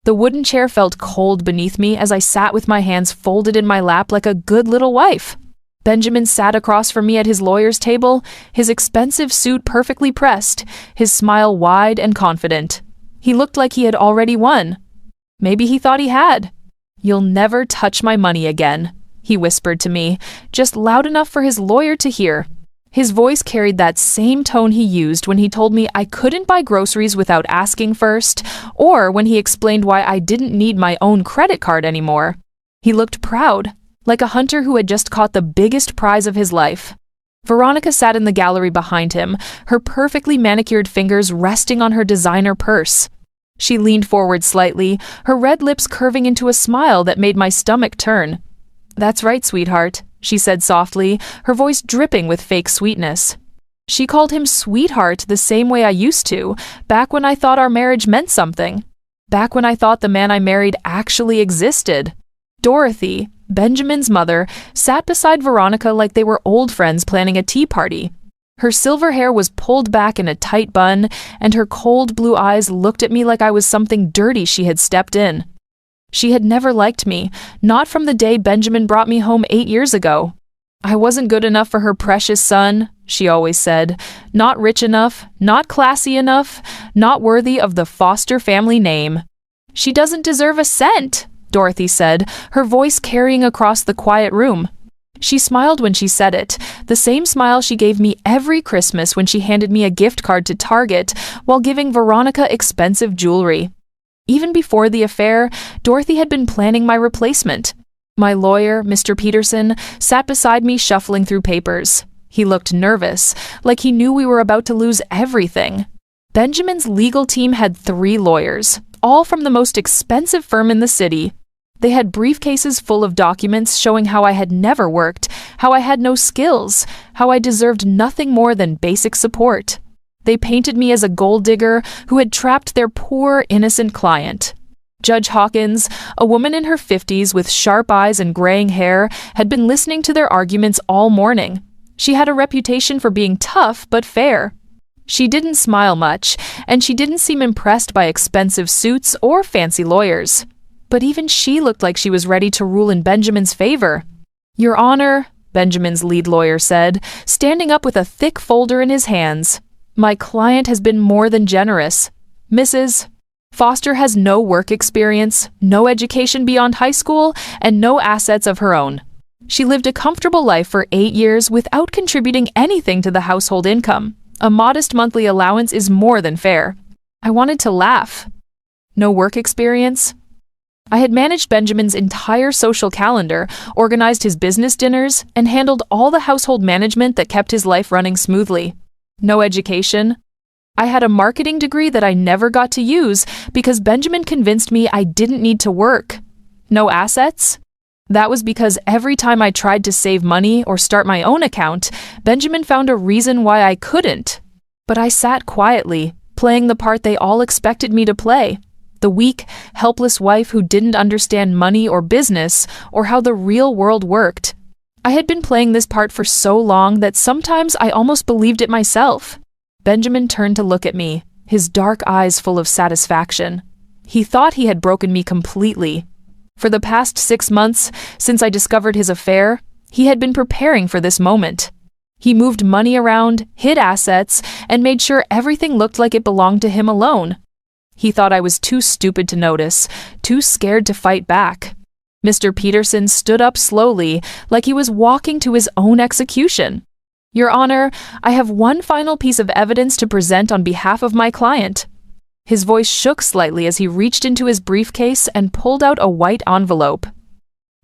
The wooden chair felt cold beneath me as I sat with my hands folded in my lap like a good little wife. Benjamin sat across from me at his lawyer's table, his expensive suit perfectly pressed, his smile wide and confident. He looked like he had already won. Maybe he thought he had. "You'll never touch my money again," he whispered to me, just loud enough for his lawyer to hear. His voice carried that same tone he used when he told me I couldn't buy groceries without asking first, or when he explained why I didn't need my own credit card anymore. He looked proud, like a hunter who had just caught the biggest prize of his life. Veronica sat in the gallery behind him, her perfectly manicured fingers resting on her designer purse. She leaned forward slightly, her red lips curving into a smile that made my stomach turn. "That's right, sweetheart," she said softly, her voice dripping with fake sweetness. She called him sweetheart the same way I used to, back when I thought our marriage meant something. Back when I thought the man I married actually existed. Dorothy, Benjamin's mother, sat beside Veronica like they were old friends planning a tea party. Her silver hair was pulled back in a tight bun, and her cold blue eyes looked at me like I was something dirty she had stepped in. She had never liked me, not from the day Benjamin brought me home 8 years ago. I wasn't good enough for her precious son, she always said. Not rich enough, not classy enough, not worthy of the Foster family name. "She doesn't deserve a cent," Dorothy said, her voice carrying across the quiet room. She smiled when she said it, the same smile she gave me every Christmas when she handed me a gift card to Target while giving Veronica expensive jewelry. Even before the affair, Dorothy had been planning my replacement. My lawyer, Mr. Peterson, sat beside me shuffling through papers. He looked nervous, like he knew we were about to lose everything. Benjamin's legal team had 3 lawyers, all from the most expensive firm in the city. They had briefcases full of documents showing how I had never worked, how I had no skills, how I deserved nothing more than basic support. They painted me as a gold digger who had trapped their poor, innocent client. Judge Hawkins, a woman in her 50s with sharp eyes and graying hair, had been listening to their arguments all morning. She had a reputation for being tough but fair. She didn't smile much, and she didn't seem impressed by expensive suits or fancy lawyers. But even she looked like she was ready to rule in Benjamin's favor. "Your Honor," Benjamin's lead lawyer said, standing up with a thick folder in his hands, "my client has been more than generous. Mrs. Foster has no work experience, no education beyond high school, and no assets of her own. She lived a comfortable life for 8 years without contributing anything to the household income. A modest monthly allowance is more than fair." I wanted to laugh. No work experience? I had managed Benjamin's entire social calendar, organized his business dinners, and handled all the household management that kept his life running smoothly. No education? I had a marketing degree that I never got to use because Benjamin convinced me I didn't need to work. No assets? That was because every time I tried to save money or start my own account, Benjamin found a reason why I couldn't. But I sat quietly, playing the part they all expected me to play. The weak, helpless wife who didn't understand money or business or how the real world worked. I had been playing this part for so long that sometimes I almost believed it myself. Benjamin turned to look at me, his dark eyes full of satisfaction. He thought he had broken me completely. For the past 6 months, since I discovered his affair, he had been preparing for this moment. He moved money around, hid assets, and made sure everything looked like it belonged to him alone. He thought I was too stupid to notice, too scared to fight back. Mr. Peterson stood up slowly, like he was walking to his own execution. "Your Honor, I have one final piece of evidence to present on behalf of my client." His voice shook slightly as he reached into his briefcase and pulled out a white envelope.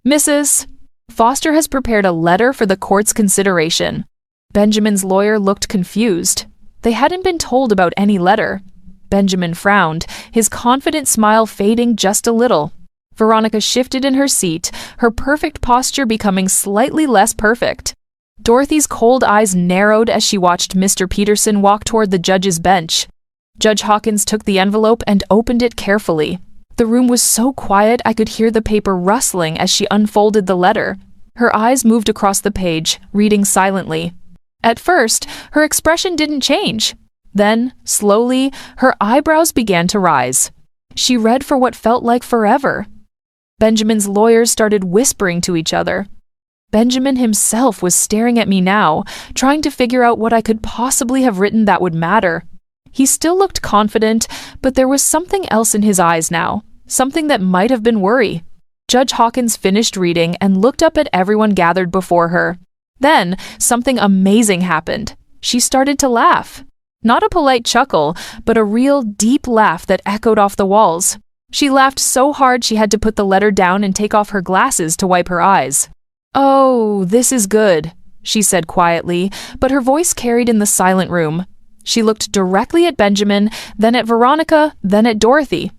"Mrs. Foster has prepared a letter for the court's consideration." Benjamin's lawyer looked confused. They hadn't been told about any letter. Benjamin frowned, his confident smile fading just a little. Veronica shifted in her seat, her perfect posture becoming slightly less perfect. Dorothy's cold eyes narrowed as she watched Mr. Peterson walk toward the judge's bench. Judge Hawkins took the envelope and opened it carefully. The room was so quiet I could hear the paper rustling as she unfolded the letter. Her eyes moved across the page, reading silently. At first, her expression didn't change. Then, slowly, her eyebrows began to rise. She read for what felt like forever. Benjamin's lawyers started whispering to each other. Benjamin himself was staring at me now, trying to figure out what I could possibly have written that would matter. He still looked confident, but there was something else in his eyes now, something that might have been worry. Judge Hawkins finished reading and looked up at everyone gathered before her. Then, something amazing happened. She started to laugh. Not a polite chuckle, but a real, deep laugh that echoed off the walls. She laughed so hard she had to put the letter down and take off her glasses to wipe her eyes. "Oh, this is good," she said quietly, but her voice carried in the silent room. She looked directly at Benjamin, then at Veronica, then at Dorothy.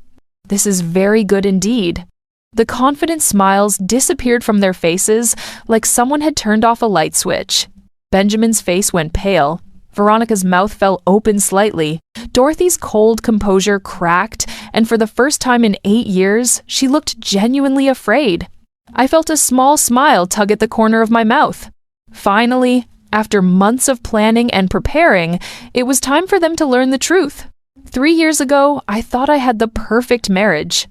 "This is very good indeed." The confident smiles disappeared from their faces like someone had turned off a light switch. Benjamin's face went pale. Veronica's mouth fell open slightly. Dorothy's cold composure cracked, and for the first time in 8 years, she looked genuinely afraid. I felt a small smile tug at the corner of my mouth. Finally, after months of planning and preparing, it was time for them to learn the truth. 3 years ago, I thought I had the perfect marriage.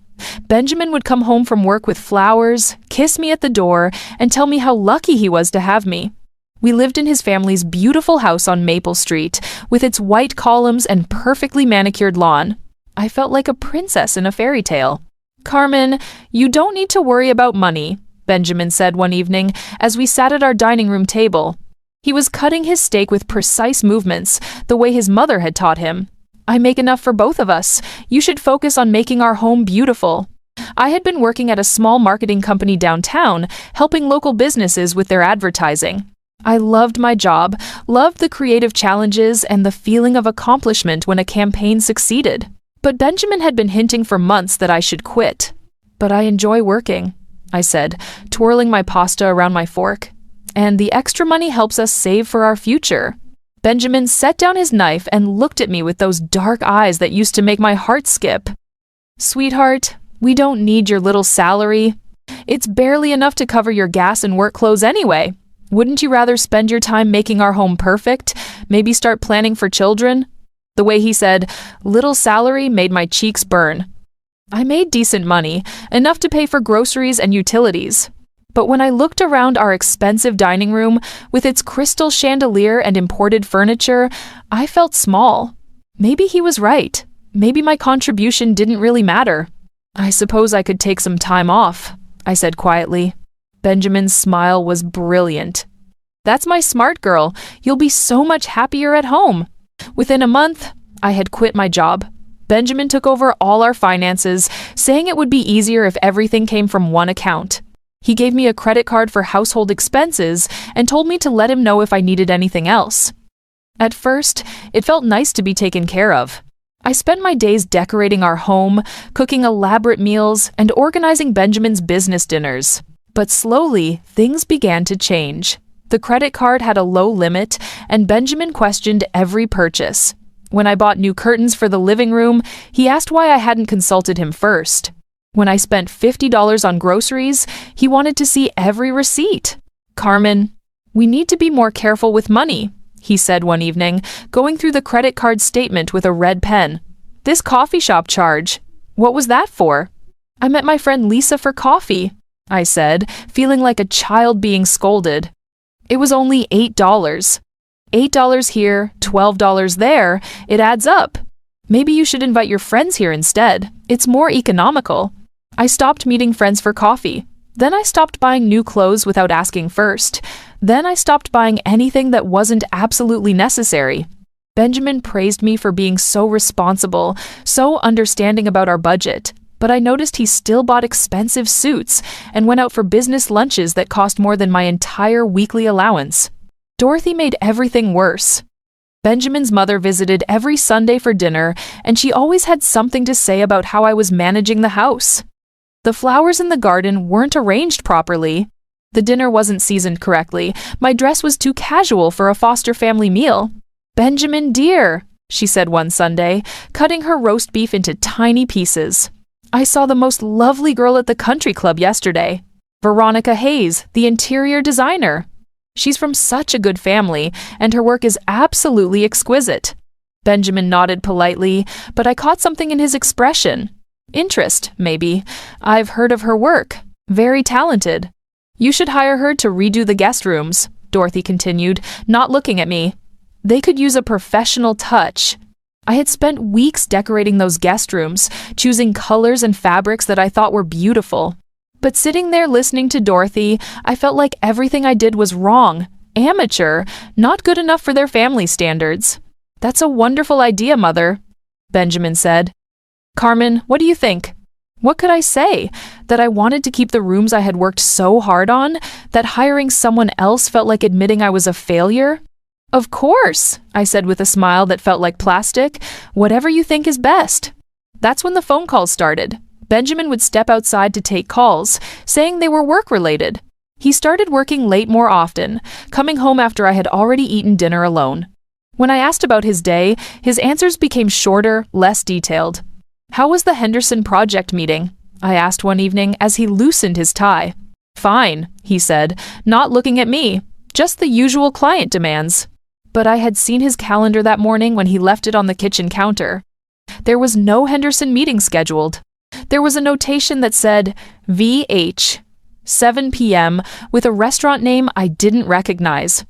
Benjamin would come home from work with flowers, kiss me at the door, and tell me how lucky he was to have me. We lived in his family's beautiful house on Maple Street, with its white columns and perfectly manicured lawn. I felt like a princess in a fairy tale. "Carmen, you don't need to worry about money," Benjamin said one evening as we sat at our dining room table. He was cutting his steak with precise movements, the way his mother had taught him. "I make enough for both of us. You should focus on making our home beautiful." I had been working at a small marketing company downtown, helping local businesses with their advertising. I loved my job, loved the creative challenges and the feeling of accomplishment when a campaign succeeded. But Benjamin had been hinting for months that I should quit. "But I enjoy working," I said, twirling my pasta around my fork. "And the extra money helps us save for our future." Benjamin set down his knife and looked at me with those dark eyes that used to make my heart skip. "Sweetheart, we don't need your little salary. It's barely enough to cover your gas and work clothes anyway. Wouldn't you rather spend your time making our home perfect? Maybe start planning for children?" The way he said, "little salary," made my cheeks burn. I made decent money, enough to pay for groceries and utilities. But when I looked around our expensive dining room, with its crystal chandelier and imported furniture, I felt small. Maybe he was right. Maybe my contribution didn't really matter. "I suppose I could take some time off," I said quietly. Benjamin's smile was brilliant. "That's my smart girl. You'll be so much happier at home." Within a month, I had quit my job. Benjamin took over all our finances, saying it would be easier if everything came from one account. He gave me a credit card for household expenses and told me to let him know if I needed anything else. At first, it felt nice to be taken care of. I spent my days decorating our home, cooking elaborate meals, and organizing Benjamin's business dinners. But slowly, things began to change. The credit card had a low limit, and Benjamin questioned every purchase. When I bought new curtains for the living room, he asked why I hadn't consulted him first. When I spent $50 on groceries, he wanted to see every receipt. "Carmen, we need to be more careful with money," he said one evening, going through the credit card statement with a red pen. "This coffee shop charge, what was that for?" "I met my friend Lisa for coffee," I said, feeling like a child being scolded. "It was only $8. $8 here, $12 there, it adds up. Maybe you should invite your friends here instead. It's more economical." I stopped meeting friends for coffee. Then I stopped buying new clothes without asking first. Then I stopped buying anything that wasn't absolutely necessary. Benjamin praised me for being so responsible, so understanding about our budget. But I noticed he still bought expensive suits and went out for business lunches that cost more than my entire weekly allowance. Dorothy made everything worse. Benjamin's mother visited every Sunday for dinner, and she always had something to say about how I was managing the house. The flowers in the garden weren't arranged properly. The dinner wasn't seasoned correctly. My dress was too casual for a foster family meal. "Benjamin, dear," she said one Sunday, cutting her roast beef into tiny pieces. "I saw the most lovely girl at the country club yesterday. Veronica Hayes, the interior designer. She's from such a good family, and her work is absolutely exquisite." Benjamin nodded politely, but I caught something in his expression. Interest, maybe. I've heard of her work. Very talented. You should hire her to redo the guest rooms, Dorothy continued, not looking at me. They could use a professional touch. I had spent weeks decorating those guest rooms, choosing colors and fabrics that I thought were beautiful. But sitting there listening to Dorothy, I felt like everything I did was wrong, amateur, not good enough for their family standards. That's a wonderful idea, Mother, Benjamin said. Carmen, what do you think? What could I say? That I wanted to keep the rooms I had worked so hard on? That hiring someone else felt like admitting I was a failure? Of course, I said with a smile that felt like plastic. Whatever you think is best. That's when the phone calls started. Benjamin would step outside to take calls, saying they were work-related. He started working late more often, coming home after I had already eaten dinner alone. When I asked about his day, his answers became shorter, less detailed. How was the Henderson project meeting? I asked one evening as he loosened his tie. Fine, he said, not looking at me. Just the usual client demands. But I had seen his calendar that morning when he left it on the kitchen counter. There was no Henderson meeting scheduled. There was a notation that said, VH, 7 p.m., with a restaurant name I didn't recognize.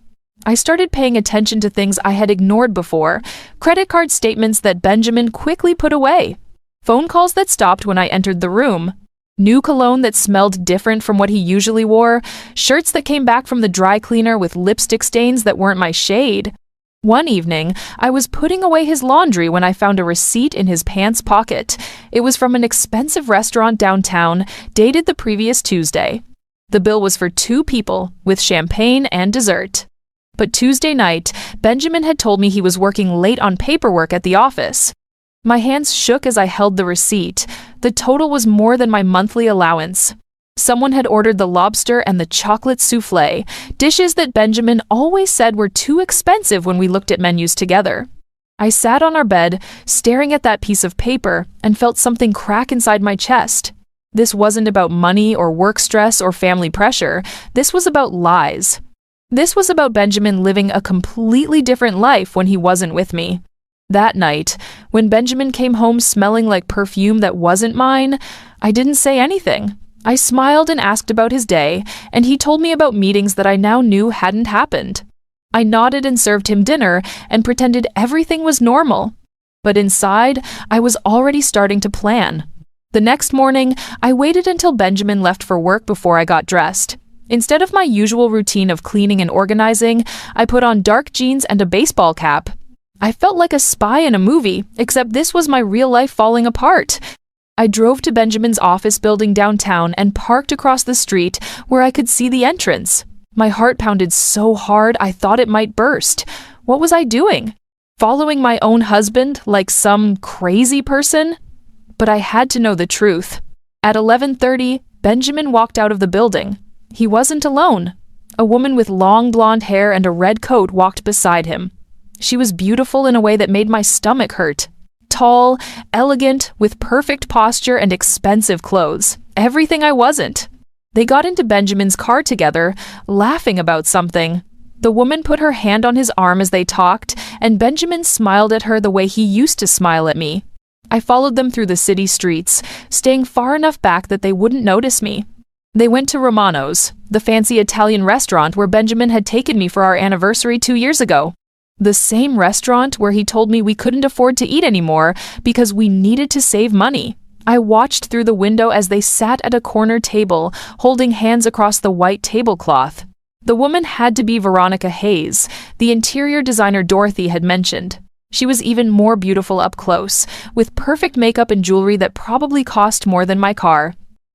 I started paying attention to things I had ignored before, credit card statements that Benjamin quickly put away, phone calls that stopped when I entered the room, new cologne that smelled different from what he usually wore, shirts that came back from the dry cleaner with lipstick stains that weren't my shade. One evening, I was putting away his laundry when I found a receipt in his pants pocket. It was from an expensive restaurant downtown, dated the previous Tuesday. The bill was for 2 people, with champagne and dessert. But Tuesday night, Benjamin had told me he was working late on paperwork at the office. My hands shook as I held the receipt. The total was more than my monthly allowance. Someone had ordered the lobster and the chocolate souffle, dishes that Benjamin always said were too expensive when we looked at menus together. I sat on our bed, staring at that piece of paper, and felt something crack inside my chest. This wasn't about money or work stress or family pressure. This was about lies. This was about Benjamin living a completely different life when he wasn't with me. That night, when Benjamin came home smelling like perfume that wasn't mine, I didn't say anything. I smiled and asked about his day, and he told me about meetings that I now knew hadn't happened. I nodded and served him dinner and pretended everything was normal. But inside, I was already starting to plan. The next morning, I waited until Benjamin left for work before I got dressed. Instead of my usual routine of cleaning and organizing, I put on dark jeans and a baseball cap. I felt like a spy in a movie, except this was my real life falling apart. I drove to Benjamin's office building downtown and parked across the street where I could see the entrance. My heart pounded so hard I thought it might burst. What was I doing? Following my own husband like some crazy person? But I had to know the truth. At 11:30, Benjamin walked out of the building. He wasn't alone. A woman with long blonde hair and a red coat walked beside him. She was beautiful in a way that made my stomach hurt. Tall, elegant, with perfect posture and expensive clothes. Everything I wasn't. They got into Benjamin's car together, laughing about something. The woman put her hand on his arm as they talked, and Benjamin smiled at her the way he used to smile at me. I followed them through the city streets, staying far enough back that they wouldn't notice me. They went to Romano's, the fancy Italian restaurant where Benjamin had taken me for our anniversary 2 years ago. The same restaurant where he told me we couldn't afford to eat anymore because we needed to save money. I watched through the window as they sat at a corner table, holding hands across the white tablecloth. The woman had to be Veronica Hayes, the interior designer Dorothy had mentioned. She was even more beautiful up close, with perfect makeup and jewelry that probably cost more than my car.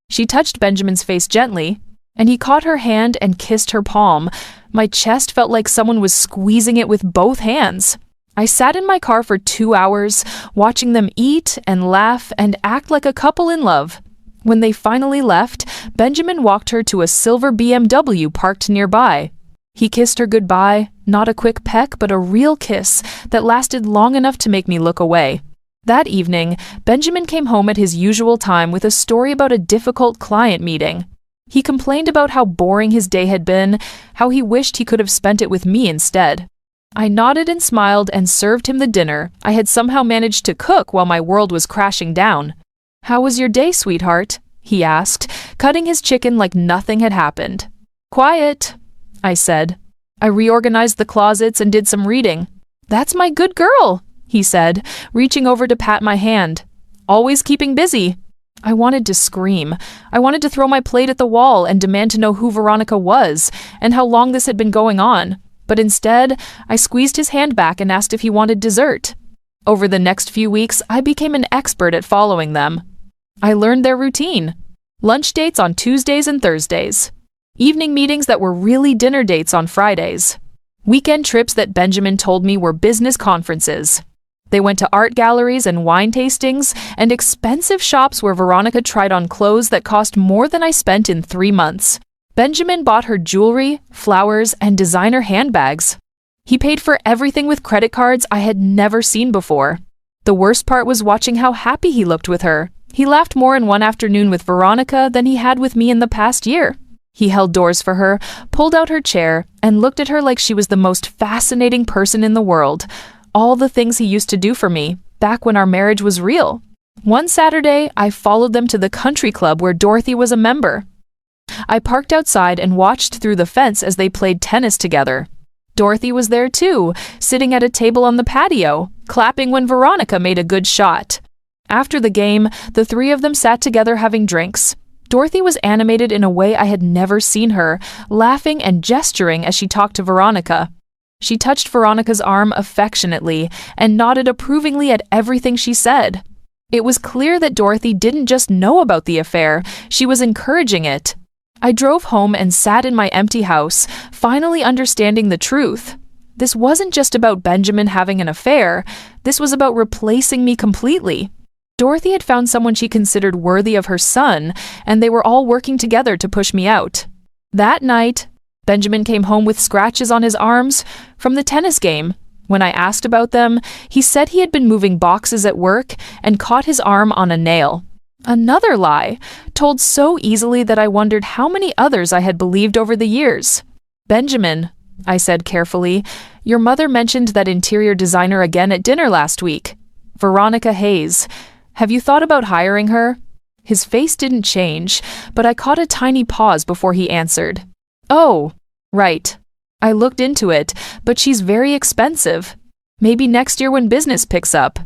She touched Benjamin's face gently, and he caught her hand and kissed her palm. My chest felt like someone was squeezing it with both hands. I sat in my car for 2 hours, watching them eat and laugh and act like a couple in love. When they finally left, Benjamin walked her to a silver BMW parked nearby. He kissed her goodbye, not a quick peck, but a real kiss that lasted long enough to make me look away. That evening, Benjamin came home at his usual time with a story about a difficult client meeting. He complained about how boring his day had been, how he wished he could have spent it with me instead. I nodded and smiled and served him the dinner I had somehow managed to cook while my world was crashing down. "How was your day, sweetheart?" he asked, cutting his chicken like nothing had happened. "Quiet," I said. I reorganized the closets and did some reading. "That's my good girl," he said, reaching over to pat my hand. "Always keeping busy." I wanted to scream. I wanted to throw my plate at the wall and demand to know who Veronica was and how long this had been going on. But instead, I squeezed his hand back and asked if he wanted dessert. Over the next few weeks, I became an expert at following them. I learned their routine. Lunch dates on Tuesdays and Thursdays. Evening meetings that were really dinner dates on Fridays. Weekend trips that Benjamin told me were business conferences. They went to art galleries and wine tastings and expensive shops where Veronica tried on clothes that cost more than I spent in 3 months. Benjamin bought her jewelry, flowers, and designer handbags. He paid for everything with credit cards I had never seen before. The worst part was watching how happy he looked with her. He laughed more in one afternoon with Veronica than he had with me in the past year. He held doors for her, pulled out her chair, and looked at her like she was the most fascinating person in the world. All the things he used to do for me, back when our marriage was real. One Saturday, I followed them to the country club where Dorothy was a member. I parked outside and watched through the fence as they played tennis together. Dorothy was there too, sitting at a table on the patio, clapping when Veronica made a good shot. After the game, the three of them sat together having drinks. Dorothy was animated in a way I had never seen her, laughing and gesturing as she talked to Veronica. She touched Veronica's arm affectionately and nodded approvingly at everything she said. It was clear that Dorothy didn't just know about the affair, she was encouraging it. I drove home and sat in my empty house, finally understanding the truth. This wasn't just about Benjamin having an affair, this was about replacing me completely. Dorothy had found someone she considered worthy of her son, and they were all working together to push me out. That night, Benjamin came home with scratches on his arms from the tennis game. When I asked about them, he said he had been moving boxes at work and caught his arm on a nail. Another lie, told so easily that I wondered how many others I had believed over the years. "Benjamin," I said carefully, "your mother mentioned that interior designer again at dinner last week. Veronica Hayes. Have you thought about hiring her?" His face didn't change, but I caught a tiny pause before he answered. "Oh, right. I looked into it, but she's very expensive. Maybe next year when business picks up.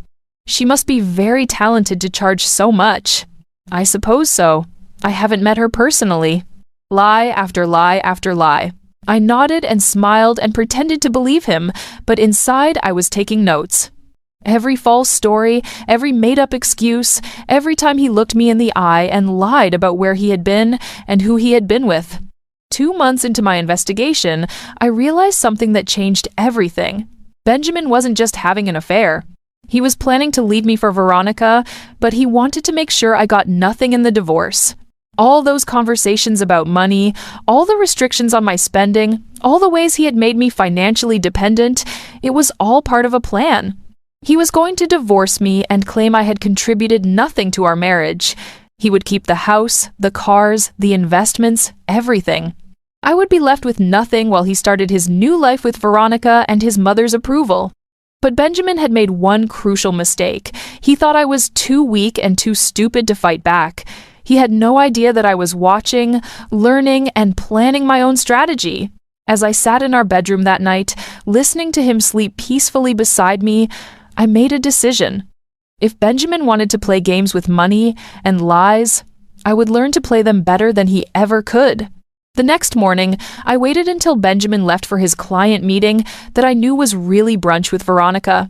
She must be very talented to charge so much." "I suppose so. I haven't met her personally." Lie after lie after lie. I nodded and smiled and pretended to believe him, but inside I was taking notes. Every false story, every made-up excuse, every time he looked me in the eye and lied about where he had been and who he had been with. 2 months into my investigation, I realized something that changed everything. Benjamin wasn't just having an affair. He was planning to leave me for Veronica, but he wanted to make sure I got nothing in the divorce. All those conversations about money, all the restrictions on my spending, all the ways he had made me financially dependent, it was all part of a plan. He was going to divorce me and claim I had contributed nothing to our marriage. He would keep the house, the cars, the investments, everything. I would be left with nothing while he started his new life with Veronica and his mother's approval. But Benjamin had made one crucial mistake. He thought I was too weak and too stupid to fight back. He had no idea that I was watching, learning, and planning my own strategy. As I sat in our bedroom that night, listening to him sleep peacefully beside me, I made a decision. If Benjamin wanted to play games with money and lies, I would learn to play them better than he ever could. The next morning, I waited until Benjamin left for his client meeting that I knew was really brunch with Veronica.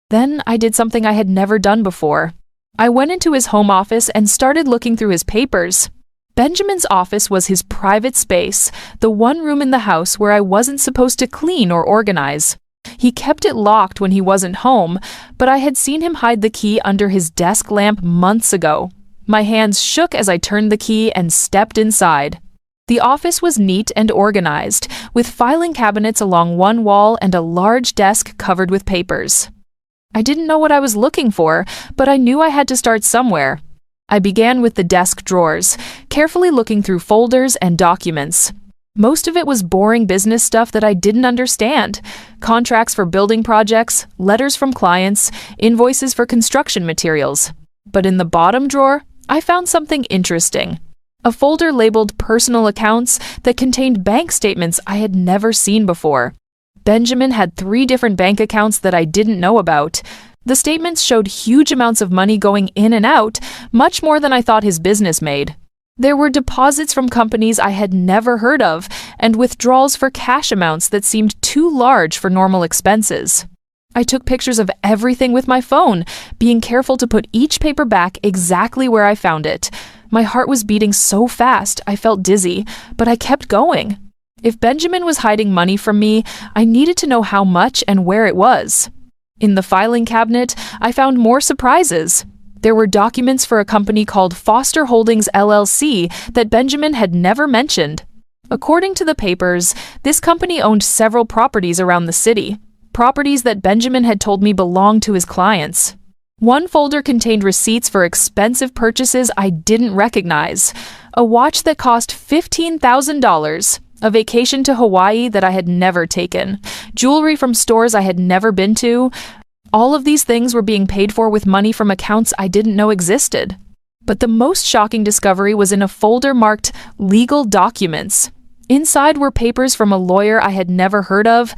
Then I did something I had never done before. I went into his home office and started looking through his papers. Benjamin's office was his private space, the one room in the house where I wasn't supposed to clean or organize. He kept it locked when he wasn't home, but I had seen him hide the key under his desk lamp months ago. My hands shook as I turned the key and stepped inside. The office was neat and organized, with filing cabinets along one wall and a large desk covered with papers. I didn't know what I was looking for, but I knew I had to start somewhere. I began with the desk drawers, carefully looking through folders and documents. Most of it was boring business stuff that I didn't understand. Contracts for building projects, letters from clients, invoices for construction materials. But in the bottom drawer, I found something interesting. A folder labeled Personal Accounts that contained bank statements I had never seen before. Benjamin had 3 different bank accounts that I didn't know about. The statements showed huge amounts of money going in and out, much more than I thought his business made. There were deposits from companies I had never heard of, and withdrawals for cash amounts that seemed too large for normal expenses. I took pictures of everything with my phone, being careful to put each paper back exactly where I found it. My heart was beating so fast I felt dizzy, but I kept going. If Benjamin was hiding money from me, I needed to know how much and where it was. In the filing cabinet, I found more surprises. There were documents for a company called Foster Holdings LLC that Benjamin had never mentioned. According to the papers, this company owned several properties around the city. Properties that Benjamin had told me belonged to his clients. One folder contained receipts for expensive purchases I didn't recognize. A watch that cost $15,000, a vacation to Hawaii that I had never taken, jewelry from stores I had never been to. All of these things were being paid for with money from accounts I didn't know existed. But the most shocking discovery was in a folder marked Legal Documents. Inside were papers from a lawyer I had never heard of,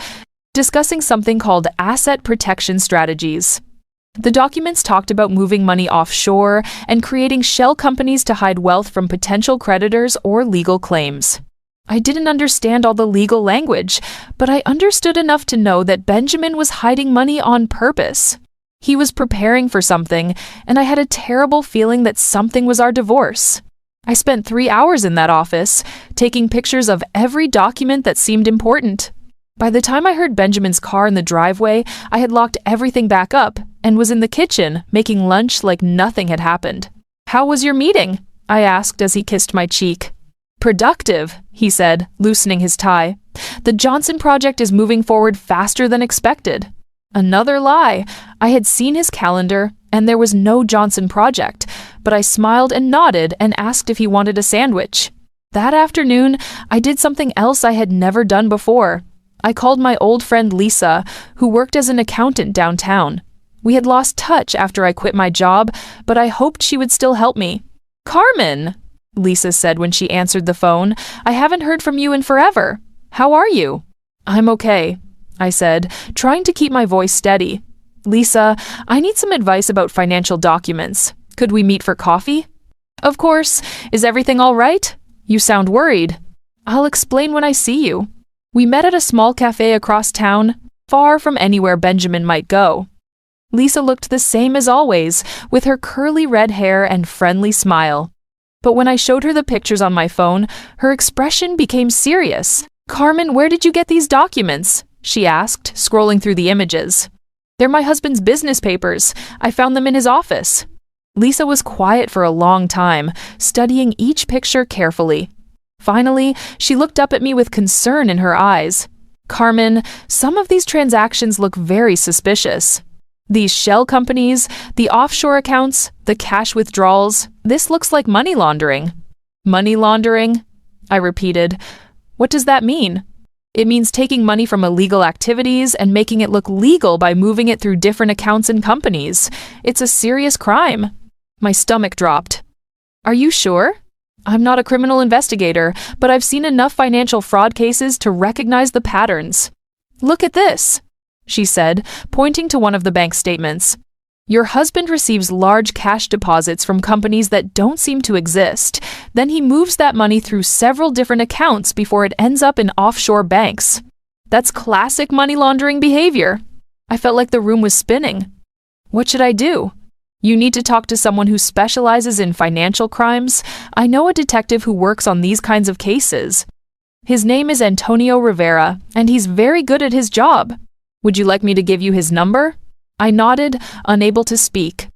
discussing something called asset protection strategies. The documents talked about moving money offshore and creating shell companies to hide wealth from potential creditors or legal claims. I didn't understand all the legal language, but I understood enough to know that Benjamin was hiding money on purpose. He was preparing for something, and I had a terrible feeling that something was our divorce. I spent 3 hours in that office, taking pictures of every document that seemed important. By the time I heard Benjamin's car in the driveway, I had locked everything back up and was in the kitchen making lunch like nothing had happened. "How was your meeting?" I asked as he kissed my cheek. "Productive," he said, loosening his tie. "The Johnson project is moving forward faster than expected." Another lie. I had seen his calendar, and there was no Johnson project, but I smiled and nodded and asked if he wanted a sandwich. That afternoon, I did something else I had never done before. I called my old friend Lisa, who worked as an accountant downtown. We had lost touch after I quit my job, but I hoped she would still help me. "Carmen," Lisa said when she answered the phone, "I haven't heard from you in forever. How are you?" "I'm okay," I said, trying to keep my voice steady. "Lisa, I need some advice about financial documents. Could we meet for coffee?" "Of course. Is everything all right? You sound worried." "I'll explain when I see you." We met at a small cafe across town, far from anywhere Benjamin might go. Lisa looked the same as always, with her curly red hair and friendly smile. But when I showed her the pictures on my phone, her expression became serious. "Carmen, where did you get these documents?" she asked, scrolling through the images. "They're my husband's business papers. I found them in his office." Lisa was quiet for a long time, studying each picture carefully. Finally, she looked up at me with concern in her eyes. "Carmen, some of these transactions look very suspicious. These shell companies, the offshore accounts, the cash withdrawals, this looks like money laundering." "Money laundering?" I repeated. "What does that mean?" "It means taking money from illegal activities and making it look legal by moving it through different accounts and companies. It's a serious crime." My stomach dropped. "Are you sure?" "I'm not a criminal investigator, but I've seen enough financial fraud cases to recognize the patterns." "Look at this," she said, pointing to one of the bank statements. "Your husband receives large cash deposits from companies that don't seem to exist. Then he moves that money through several different accounts before it ends up in offshore banks. That's classic money laundering behavior." I felt like the room was spinning. "What should I do?" "You need to talk to someone who specializes in financial crimes. I know a detective who works on these kinds of cases. His name is Antonio Rivera, and he's very good at his job. Would you like me to give you his number?" I nodded, unable to speak.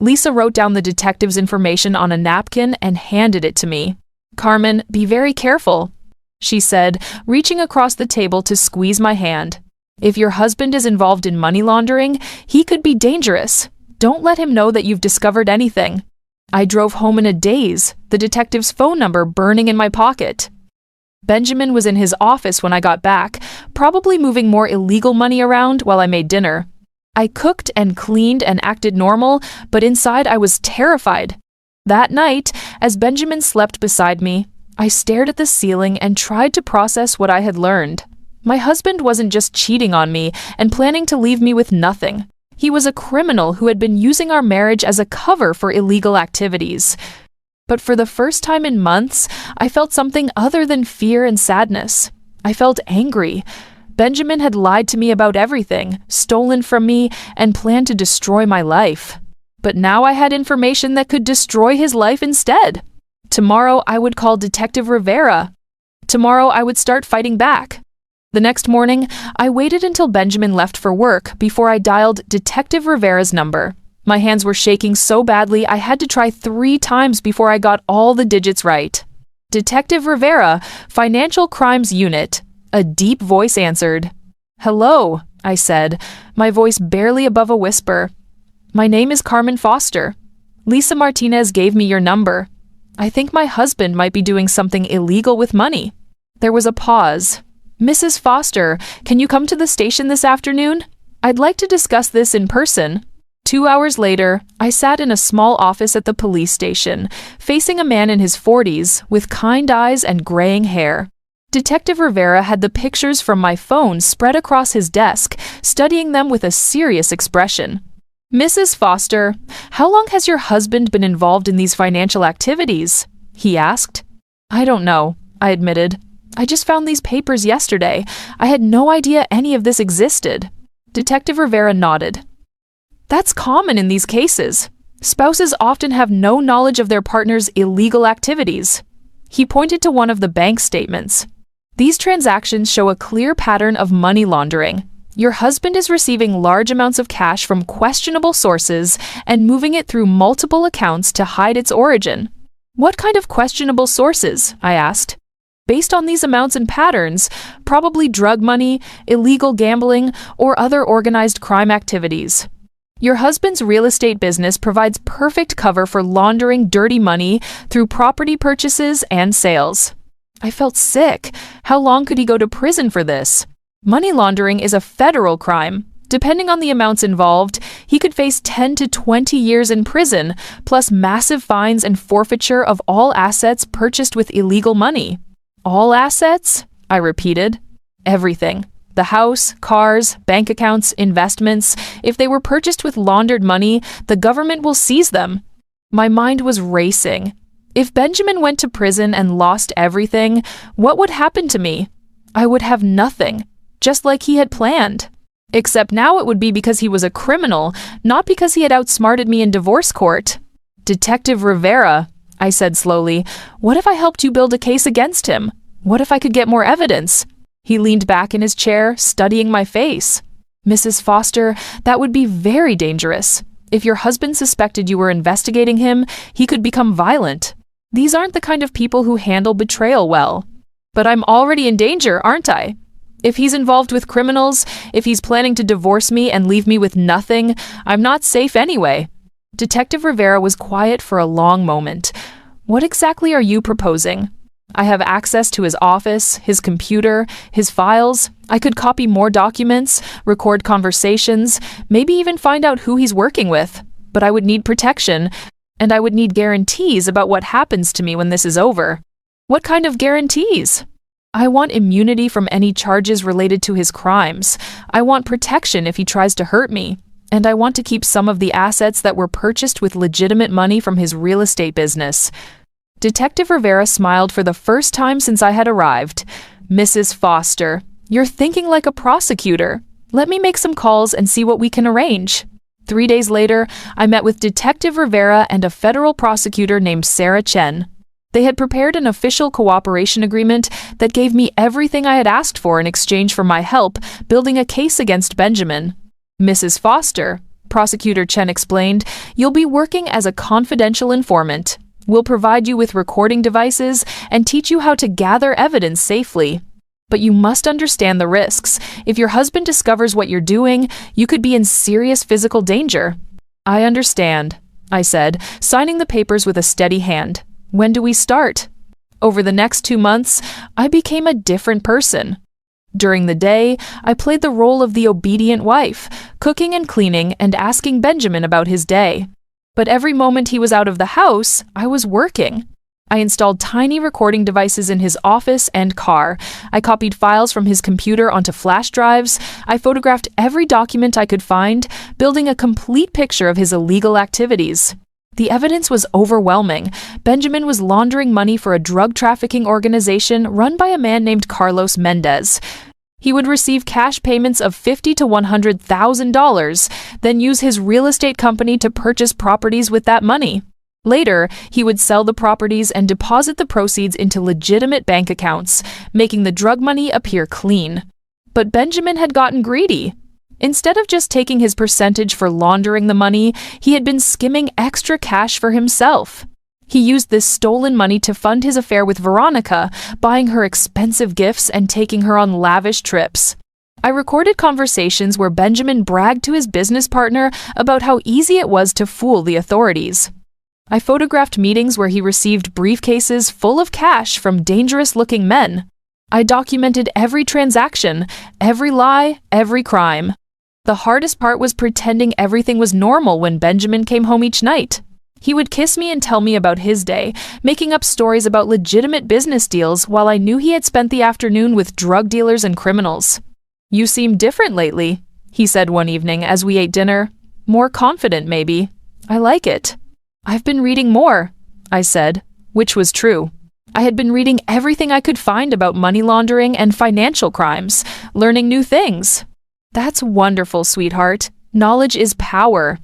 Lisa wrote down the detective's information on a napkin and handed it to me. "Carmen, be very careful," she said, reaching across the table to squeeze my hand. "If your husband is involved in money laundering, he could be dangerous. Don't let him know that you've discovered anything." I drove home in a daze, the detective's phone number burning in my pocket. Benjamin was in his office when I got back, probably moving more illegal money around while I made dinner. I cooked and cleaned and acted normal, but inside I was terrified. That night, as Benjamin slept beside me, I stared at the ceiling and tried to process what I had learned. My husband wasn't just cheating on me and planning to leave me with nothing. He was a criminal who had been using our marriage as a cover for illegal activities. But for the first time in months, I felt something other than fear and sadness. I felt angry. Benjamin had lied to me about everything, stolen from me, and planned to destroy my life. But now I had information that could destroy his life instead. Tomorrow I would call Detective Rivera. Tomorrow I would start fighting back. The next morning, I waited until Benjamin left for work before I dialed Detective Rivera's number. My hands were shaking so badly I had to try 3 times before I got all the digits right. Detective Rivera, Financial Crimes Unit. A deep voice answered. "Hello," I said, my voice barely above a whisper. "My name is Carmen Foster. Lisa Martinez gave me your number. I think my husband might be doing something illegal with money." There was a pause. "Mrs. Foster, can you come to the station this afternoon? I'd like to discuss this in person." 2 hours later, I sat in a small office at the police station, facing a man in his 40s with kind eyes and graying hair. Detective Rivera had the pictures from my phone spread across his desk, studying them with a serious expression. "Mrs. Foster, how long has your husband been involved in these financial activities?" he asked. "I don't know," I admitted. "I just found these papers yesterday. I had no idea any of this existed." Detective Rivera nodded. "That's common in these cases. Spouses often have no knowledge of their partner's illegal activities." He pointed to one of the bank statements. "These transactions show a clear pattern of money laundering. Your husband is receiving large amounts of cash from questionable sources and moving it through multiple accounts to hide its origin." "What kind of questionable sources?" I asked. "Based on these amounts and patterns, probably drug money, illegal gambling, or other organized crime activities. Your husband's real estate business provides perfect cover for laundering dirty money through property purchases and sales." I felt sick. How long could he go to prison for this? Money laundering is a federal crime. Depending on the amounts involved, he could face 10 to 20 years in prison, plus massive fines and forfeiture of all assets purchased with illegal money. "All assets?" I repeated. "Everything. The house, cars, bank accounts, investments. If they were purchased with laundered money, the government will seize them." My mind was racing. If Benjamin went to prison and lost everything, what would happen to me? I would have nothing, just like he had planned. Except now it would be because he was a criminal, not because he had outsmarted me in divorce court. "Detective Rivera," I said slowly, "what if I helped you build a case against him? What if I could get more evidence?" He leaned back in his chair, studying my face. "Mrs. Foster, that would be very dangerous. If your husband suspected you were investigating him, he could become violent. These aren't the kind of people who handle betrayal well." "But I'm already in danger, aren't I? If he's involved with criminals, if he's planning to divorce me and leave me with nothing, I'm not safe anyway." Detective Rivera was quiet for a long moment. "What exactly are you proposing?" "I have access to his office, his computer, his files. I could copy more documents, record conversations, maybe even find out who he's working with. But I would need protection, and I would need guarantees about what happens to me when this is over." "What kind of guarantees?" "I want immunity from any charges related to his crimes. I want protection if he tries to hurt me. And I want to keep some of the assets that were purchased with legitimate money from his real estate business." Detective Rivera smiled for the first time since I had arrived. "Mrs. Foster, you're thinking like a prosecutor. Let me make some calls and see what we can arrange." 3 days later, I met with Detective Rivera and a federal prosecutor named Sarah Chen. They had prepared an official cooperation agreement that gave me everything I had asked for in exchange for my help building a case against Benjamin. "Mrs. Foster," Prosecutor Chen explained, "you'll be working as a confidential informant. We'll provide you with recording devices and teach you how to gather evidence safely. But you must understand the risks. If your husband discovers what you're doing, you could be in serious physical danger." "I understand," I said, signing the papers with a steady hand. "When do we start?" Over the next 2 months, I became a different person. During the day, I played the role of the obedient wife, cooking and cleaning and asking Benjamin about his day. But every moment he was out of the house, I was working. I installed tiny recording devices in his office and car. I copied files from his computer onto flash drives. I photographed every document I could find, building a complete picture of his illegal activities. The evidence was overwhelming. Benjamin was laundering money for a drug trafficking organization run by a man named Carlos Mendez. He would receive cash payments of $50,000 to $100,000, then use his real estate company to purchase properties with that money. Later, he would sell the properties and deposit the proceeds into legitimate bank accounts, making the drug money appear clean. But Benjamin had gotten greedy. Instead of just taking his percentage for laundering the money, he had been skimming extra cash for himself. He used this stolen money to fund his affair with Veronica, buying her expensive gifts and taking her on lavish trips. I recorded conversations where Benjamin bragged to his business partner about how easy it was to fool the authorities. I photographed meetings where he received briefcases full of cash from dangerous-looking men. I documented every transaction, every lie, every crime. The hardest part was pretending everything was normal when Benjamin came home each night. He would kiss me and tell me about his day, making up stories about legitimate business deals while I knew he had spent the afternoon with drug dealers and criminals. "You seem different lately," he said one evening as we ate dinner. "More confident, maybe. I like it." "I've been reading more," I said, which was true. I had been reading everything I could find about money laundering and financial crimes, learning new things. "That's wonderful, sweetheart. Knowledge is power."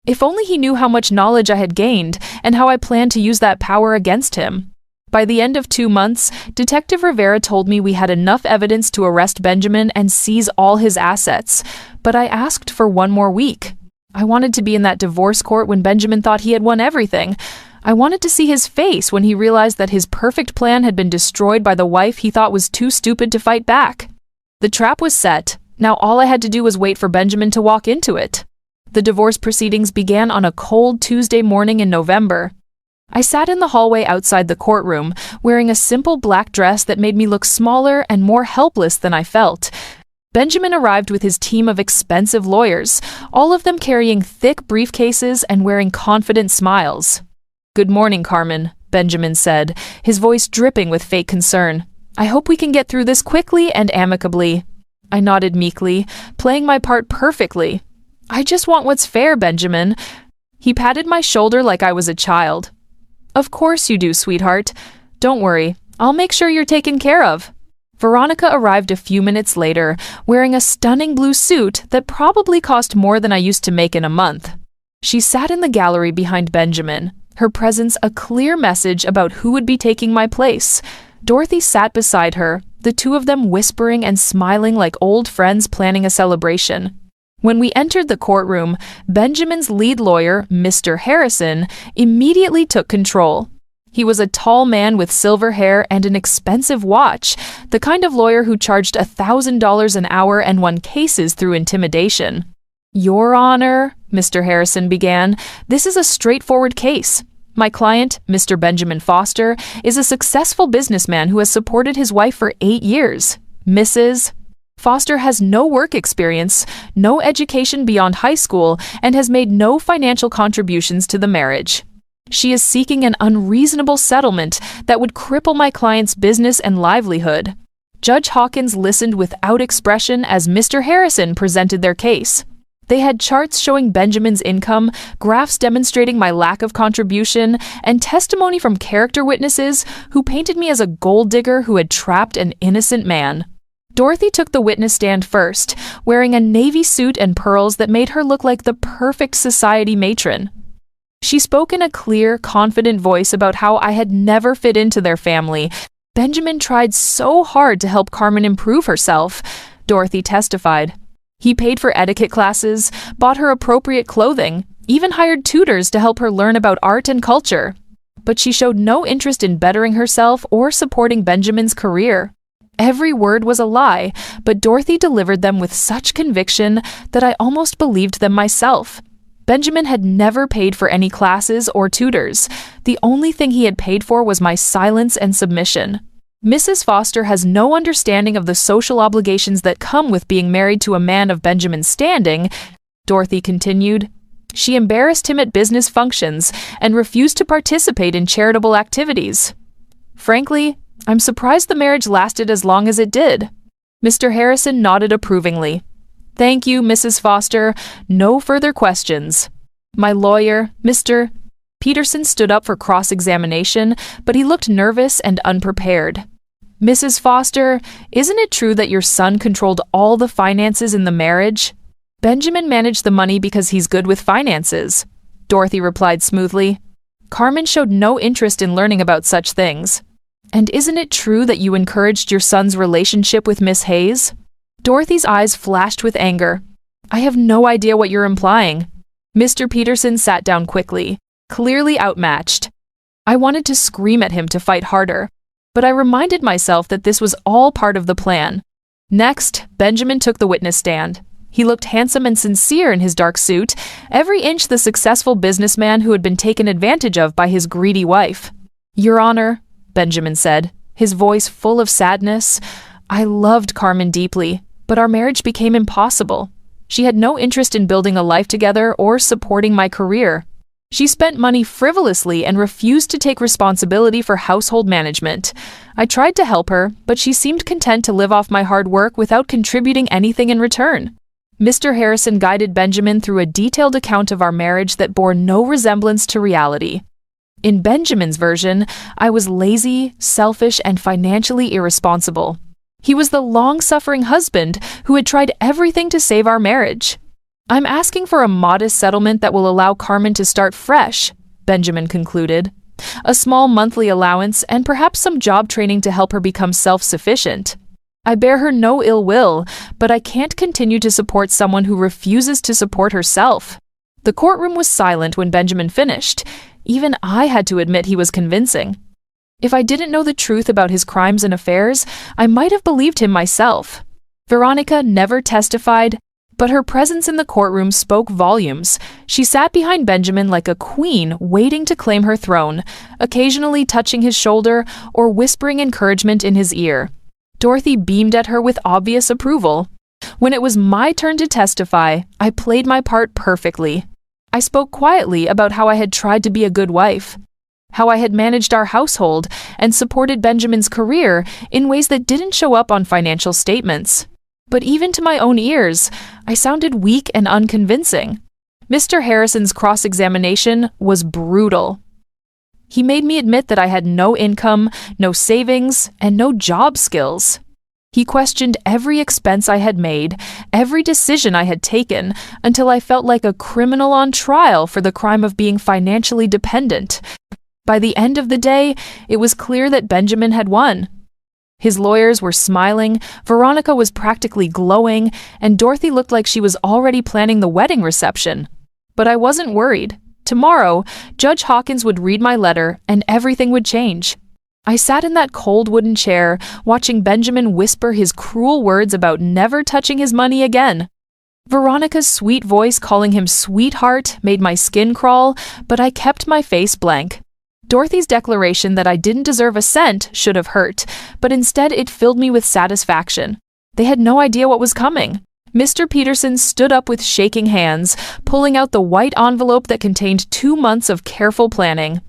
If only he knew how much knowledge I had gained and how I planned to use that power against him. By the end of 2 months, Detective Rivera told me we had enough evidence to arrest Benjamin and seize all his assets, but I asked for 1 more week. I wanted to be in that divorce court when Benjamin thought he had won everything. I wanted to see his face when he realized that his perfect plan had been destroyed by the wife he thought was too stupid to fight back. The trap was set. Now all I had to do was wait for Benjamin to walk into it. The divorce proceedings began on a cold Tuesday morning in November. I sat in the hallway outside the courtroom, wearing a simple black dress that made me look smaller and more helpless than I felt. Benjamin arrived with his team of expensive lawyers, all of them carrying thick briefcases and wearing confident smiles. "Good morning, Carmen," Benjamin said, his voice dripping with fake concern. "I hope we can get through this quickly and amicably." I nodded meekly, playing my part perfectly. "I just want what's fair, Benjamin." He patted my shoulder like I was a child. "Of course you do, sweetheart. Don't worry, I'll make sure you're taken care of." Veronica arrived a few minutes later, wearing a stunning blue suit that probably cost more than I used to make in a month. She sat in the gallery behind Benjamin, her presence a clear message about who would be taking my place. Dorothy sat beside her, the two of them whispering and smiling like old friends planning a celebration. When we entered the courtroom, Benjamin's lead lawyer, Mr. Harrison, immediately took control. He was a tall man with silver hair and an expensive watch, the kind of lawyer who charged $1,000 an hour and won cases through intimidation. "Your Honor," Mr. Harrison began, "this is a straightforward case. My client, Mr. Benjamin Foster, is a successful businessman who has supported his wife for 8 years. Mrs. Foster has no work experience, no education beyond high school, and has made no financial contributions to the marriage. She is seeking an unreasonable settlement that would cripple my client's business and livelihood." Judge Hawkins listened without expression as Mr. Harrison presented their case. They had charts showing Benjamin's income, graphs demonstrating my lack of contribution, and testimony from character witnesses who painted me as a gold digger who had trapped an innocent man. Dorothy took the witness stand first, wearing a navy suit and pearls that made her look like the perfect society matron. She spoke in a clear, confident voice about how I had never fit into their family. Benjamin tried so hard to help Carmen improve herself, Dorothy testified. He paid for etiquette classes, bought her appropriate clothing, even hired tutors to help her learn about art and culture. But she showed no interest in bettering herself or supporting Benjamin's career. Every word was a lie, but Dorothy delivered them with such conviction that I almost believed them myself. Benjamin had never paid for any classes or tutors. The only thing he had paid for was my silence and submission. Mrs. Foster has no understanding of the social obligations that come with being married to a man of Benjamin's standing, Dorothy continued. She embarrassed him at business functions and refused to participate in charitable activities. Frankly, I'm surprised the marriage lasted as long as it did. Mr. Harrison nodded approvingly. Thank you, Mrs. Foster. No further questions. My lawyer, Mr. Peterson, stood up for cross-examination, but he looked nervous and unprepared. Mrs. Foster, isn't it true that your son controlled all the finances in the marriage? Benjamin managed the money because he's good with finances, Dorothy replied smoothly. Carmen showed no interest in learning about such things. And isn't it true that you encouraged your son's relationship with Miss Hayes? Dorothy's eyes flashed with anger. I have no idea what you're implying. Mr. Peterson sat down quickly, clearly outmatched. I wanted to scream at him to fight harder, but I reminded myself that this was all part of the plan. Next, Benjamin took the witness stand. He looked handsome and sincere in his dark suit, every inch the successful businessman who had been taken advantage of by his greedy wife. Your Honor, Benjamin said, his voice full of sadness, I loved Carmen deeply, but our marriage became impossible. She had no interest in building a life together or supporting my career. She spent money frivolously and refused to take responsibility for household management. I tried to help her, but she seemed content to live off my hard work without contributing anything in return. Mr. Harrison guided Benjamin through a detailed account of our marriage that bore no resemblance to reality. In Benjamin's version, I was lazy, selfish, and financially irresponsible. He was the long-suffering husband who had tried everything to save our marriage. I'm asking for a modest settlement that will allow Carmen to start fresh, Benjamin concluded. A small monthly allowance and perhaps some job training to help her become self-sufficient. I bear her no ill will, but I can't continue to support someone who refuses to support herself. The courtroom was silent when Benjamin finished. Even I had to admit he was convincing. If I didn't know the truth about his crimes and affairs, I might have believed him myself. Veronica never testified, but her presence in the courtroom spoke volumes. She sat behind Benjamin like a queen waiting to claim her throne, occasionally touching his shoulder or whispering encouragement in his ear. Dorothy beamed at her with obvious approval. When it was my turn to testify, I played my part perfectly. I spoke quietly about how I had tried to be a good wife, how I had managed our household and supported Benjamin's career in ways that didn't show up on financial statements. But even to my own ears, I sounded weak and unconvincing. Mr. Harrison's cross-examination was brutal. He made me admit that I had no income, no savings, and no job skills. He questioned every expense I had made, every decision I had taken, until I felt like a criminal on trial for the crime of being financially dependent. By the end of the day, it was clear that Benjamin had won. His lawyers were smiling, Veronica was practically glowing, and Dorothy looked like she was already planning the wedding reception. But I wasn't worried. Tomorrow, Judge Hawkins would read my letter, and everything would change. I sat in that cold wooden chair, watching Benjamin whisper his cruel words about never touching his money again. Veronica's sweet voice calling him sweetheart made my skin crawl, but I kept my face blank. Dorothy's declaration that I didn't deserve a cent should have hurt, but instead it filled me with satisfaction. They had no idea what was coming. Mr. Peterson stood up with shaking hands, pulling out the white envelope that contained 2 months of careful planning.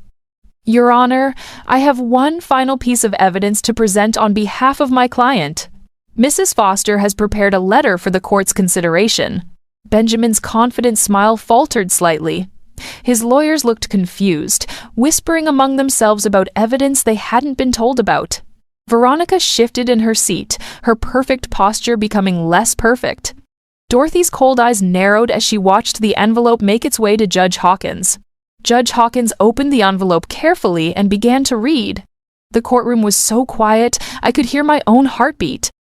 Your Honor, I have one final piece of evidence to present on behalf of my client. Mrs. Foster has prepared a letter for the court's consideration. Benjamin's confident smile faltered slightly. His lawyers looked confused, whispering among themselves about evidence they hadn't been told about. Veronica shifted in her seat, her perfect posture becoming less perfect. Dorothy's cold eyes narrowed as she watched the envelope make its way to Judge Hawkins. Judge Hawkins opened the envelope carefully and began to read. The courtroom was so quiet, I could hear my own heartbeat.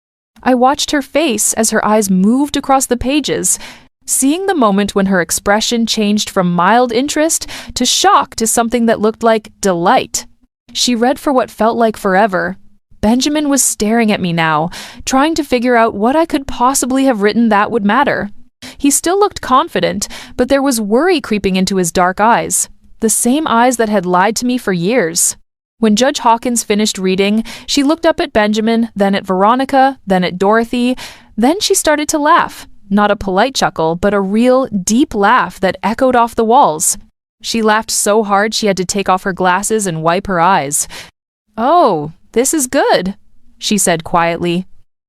I watched her face as her eyes moved across the pages, seeing the moment when her expression changed from mild interest to shock to something that looked like delight. She read for what felt like forever. Benjamin was staring at me now, trying to figure out what I could possibly have written that would matter. He still looked confident, but there was worry creeping into his dark eyes, the same eyes that had lied to me for years. When Judge Hawkins finished reading, she looked up at Benjamin, then at Veronica, then at Dorothy. Then she started to laugh. Not a polite chuckle, but a real, deep laugh that echoed off the walls. She laughed so hard she had to take off her glasses and wipe her eyes. "Oh, this is good," she said quietly,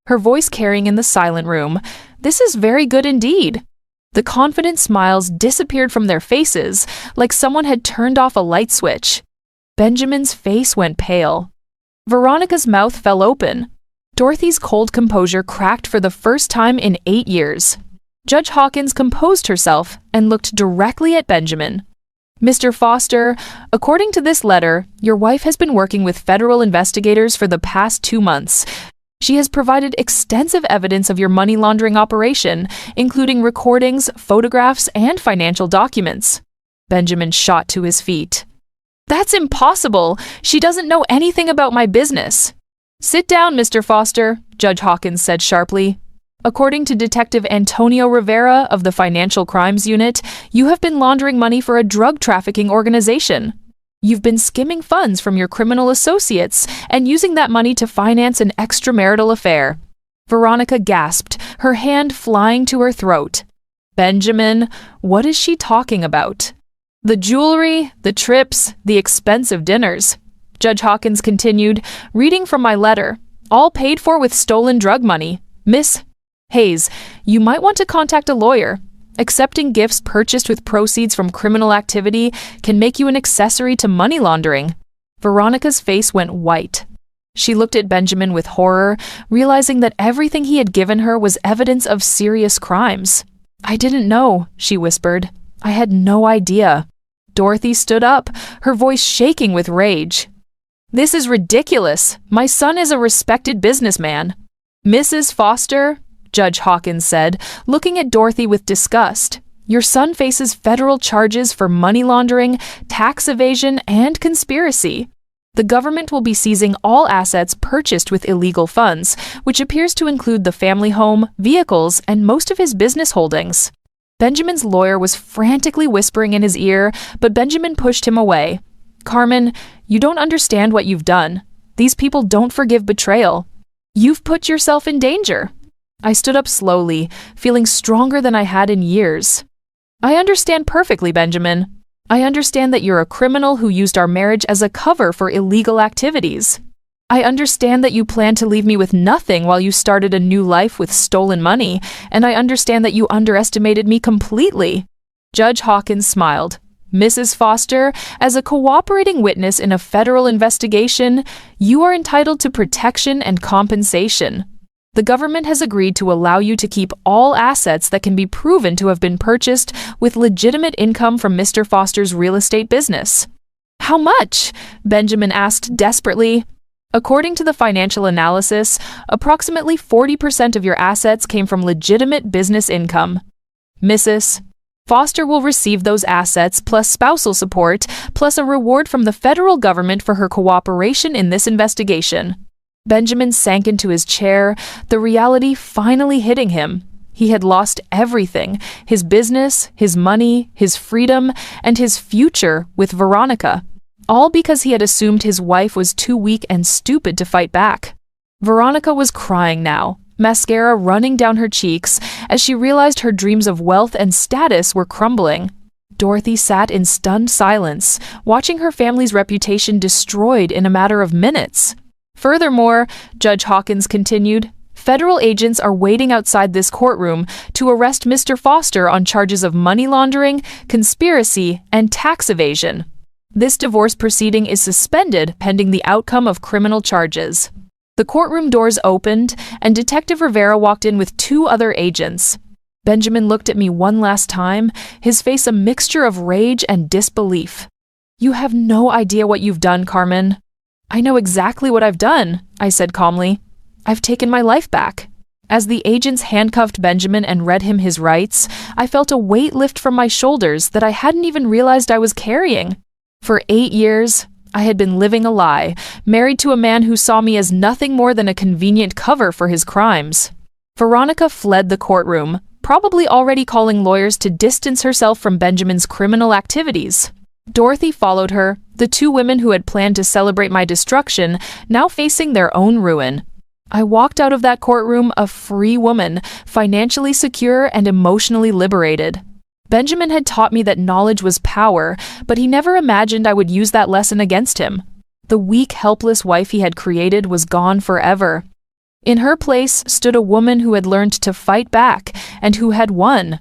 her voice carrying in the silent room. "This is very good indeed." The confident smiles disappeared from their faces, like someone had turned off a light switch. Benjamin's face went pale. Veronica's mouth fell open. Dorothy's cold composure cracked for the first time in 8 years. Judge Hawkins composed herself and looked directly at Benjamin. "Mr. Foster, according to this letter, your wife has been working with federal investigators for the past 2 months. She has provided extensive evidence of your money laundering operation, including recordings, photographs, and financial documents." Benjamin shot to his feet. "That's impossible! She doesn't know anything about my business." "Sit down, Mr. Foster," Judge Hawkins said sharply. "According to Detective Antonio Rivera of the Financial Crimes Unit, you have been laundering money for a drug trafficking organization. You've been skimming funds from your criminal associates and using that money to finance an extramarital affair." Veronica gasped, her hand flying to her throat. "Benjamin, what is she talking about?" "The jewelry, the trips, the expensive dinners," Judge Hawkins continued, reading from my letter, "all paid for with stolen drug money. Miss Hayes, you might want to contact a lawyer. Accepting gifts purchased with proceeds from criminal activity can make you an accessory to money laundering." Veronica's face went white. She looked at Benjamin with horror, realizing that everything he had given her was evidence of serious crimes. "I didn't know," she whispered. "I had no idea." Dorothy stood up, her voice shaking with rage. "This is ridiculous. My son is a respected businessman." "Mrs. Foster," Judge Hawkins said, looking at Dorothy with disgust, "your son faces federal charges for money laundering, tax evasion, and conspiracy. The government will be seizing all assets purchased with illegal funds, which appears to include the family home, vehicles, and most of his business holdings." Benjamin's lawyer was frantically whispering in his ear, but Benjamin pushed him away. "Carmen, you don't understand what you've done. These people don't forgive betrayal. You've put yourself in danger." I stood up slowly, feeling stronger than I had in years. "I understand perfectly, Benjamin. I understand that you're a criminal who used our marriage as a cover for illegal activities. I understand that you planned to leave me with nothing while you started a new life with stolen money, and I understand that you underestimated me completely." Judge Hawkins smiled. "Mrs. Foster, as a cooperating witness in a federal investigation, you are entitled to protection and compensation. The government has agreed to allow you to keep all assets that can be proven to have been purchased with legitimate income from Mr. Foster's real estate business." "How much?" Benjamin asked desperately. "According to the financial analysis, approximately 40% of your assets came from legitimate business income. Mrs. Foster will receive those assets plus spousal support, plus a reward from the federal government for her cooperation in this investigation." Benjamin sank into his chair, the reality finally hitting him. He had lost everything: his business, his money, his freedom, and his future with Veronica. All because he had assumed his wife was too weak and stupid to fight back. Veronica was crying now, mascara running down her cheeks as she realized her dreams of wealth and status were crumbling. Dorothy sat in stunned silence, watching her family's reputation destroyed in a matter of minutes. Furthermore, Judge Hawkins continued, "Federal agents are waiting outside this courtroom to arrest Mr. Foster on charges of money laundering, conspiracy, and tax evasion. This divorce proceeding is suspended pending the outcome of criminal charges." The courtroom doors opened, and Detective Rivera walked in with 2 other agents. Benjamin looked at me one last time, his face a mixture of rage and disbelief. "You have no idea what you've done, Carmen." "I know exactly what I've done," I said calmly. "I've taken my life back." As the agents handcuffed Benjamin and read him his rights, I felt a weight lift from my shoulders that I hadn't even realized I was carrying. For 8 years, I had been living a lie, married to a man who saw me as nothing more than a convenient cover for his crimes. Veronica fled the courtroom, probably already calling lawyers to distance herself from Benjamin's criminal activities. Dorothy followed her, the two women who had planned to celebrate my destruction, now facing their own ruin. I walked out of that courtroom a free woman, financially secure and emotionally liberated. Benjamin had taught me that knowledge was power, but he never imagined I would use that lesson against him. The weak, helpless wife he had created was gone forever. In her place stood a woman who had learned to fight back and who had won.